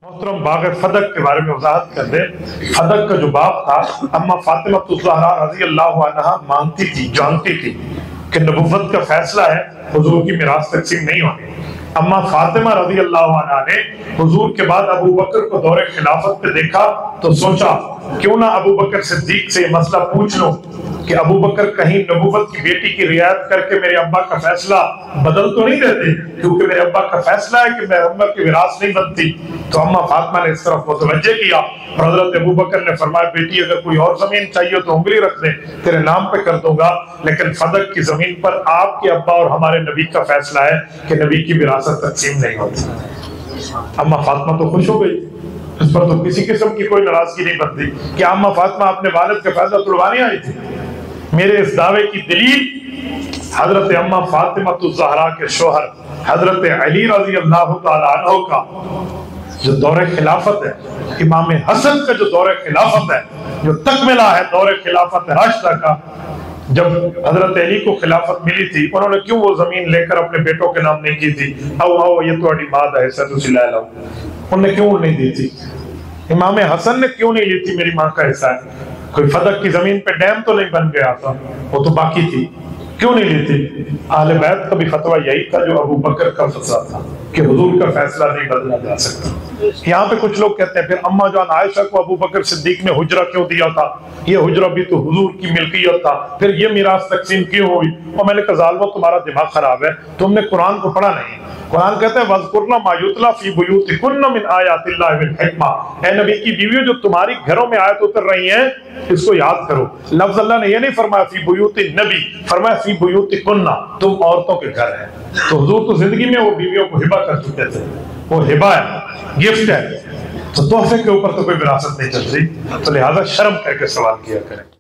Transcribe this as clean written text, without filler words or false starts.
محترم باغ فدق کے بارے میں وضاحت کر دیں۔ فدق کا جو باب تھا، اما فاطمہ الزہرا رضی اللہ عنہا مانتی تھی، جانتی تھی کہ نبوت کا فیصلہ ہے حضور کی میراث تقسیم نہیں ہونی۔ اما فاطمہ رضی اللہ عنہا نے حضور کے بعد ابو بکر کو دور خلافت پہ دیکھا تو سوچا کیوں نہ ابو بکر صدیق سے یہ مسئلہ پوچھ لوں کہ ابو بکر کہیں نبوت کی بیٹی کی رعایت کر کے میرے ابا کا فیصلہ بدل تو نہیں دیتے، کیونکہ میرے ابا کا فیصلہ ہے کہ میرے ابا کی وراثت نہیں بنتی۔ تو اما فاطمہ نے اس طرف متوجہ کیا اور حضرت ابو بکر نے فرمایا بیٹی اگر کوئی اور زمین چاہیے تو انگلی رکھ دیں، تیرے نام پہ کر دوں گا، لیکن فدق کی زمین پر آپ کے ابا اور ہمارے نبی کا فیصلہ ہے کہ نبی کی وراثت تقسیم نہیں ہوتی۔ اما فاطمہ تو خوش ہو گئی، اس پر تو کسی قسم کی کوئی ناراضگی نہیں بنتی کہ اما فاطمہ اپنے والد کا فیصلہ تڑوانے آئی تھی۔ میرے اس دعوے کی دلیل حضرت اما فاطمہ الزہرا کے شوہر حضرت علی رضی اللہ تعالیٰ عنہ کا جو دور خلافت ہے، امام حسن کا جو دور خلافت ہے، جو تکملہ ہے دور خلافت راشدہ کا، جب حضرت علی کو خلافت ملی تھی انہوں نے کیوں وہ زمین لے کر اپنے بیٹوں کے نام نہیں کی تھی؟ آؤ یہ تو اڑی بات ہے، سر تسی لے لو، انہوں نے کیوں نہیں دی تھی؟ امام حسن نے کیوں نہیں لی تھی میری ماں کا حصہ ہے؟ کوئی فدق کی زمین پہ ڈیم تو نہیں بن گیا تھا، وہ تو باقی تھی، کیوں نہیں لی تھی؟ اہل بیت کا بھی فتویٰ یہی تھا جو ابو بکر کا فتویٰ تھا کہ حضور کا فیصلہ نہیں بدلا جا سکتا۔ یہاں پہ کچھ لوگ کہتے ہیں پھر اما جان عائشہ کو ابو بکر صدیق نے حجرہ کیوں دیا تھا؟ یہ حجرہ بھی تو حضور کی ملکیت تھا، پھر یہ میراث تقسیم کیوں ہوئی؟ اور میں نے کہا ظالمو تمہارا دماغ خراب ہے، تم نے قرآن کو پڑھا نہیں۔ قرآن کہتا ہے وَذْكُرْنَ مَا يُتْلَى فِي بُيُوتِكُنَّ مِنْ آيَاتِ اللَّهِ وَالْحِكْمَةِ، اے نبی کی بیویوں جو تمہاری گھروں میں آیت اتر رہی ہیں اس کو یاد کرو۔ لفظ اللہ نے یہ نہیں فرمایا فی بیوت النبی، فرمایا فی بیوتکن، تم عورتوں کے گھر ہیں۔ تو حضور تو زندگی میں وہ بیویوں کو ہبہ کر چکے تھے، وہ ہبہ ہے، گفٹ ہے، تو تحفے کے اوپر تو کوئی وراثت نہیں چلتی، تو لہذا شرم کر کے سوال کیا کریں۔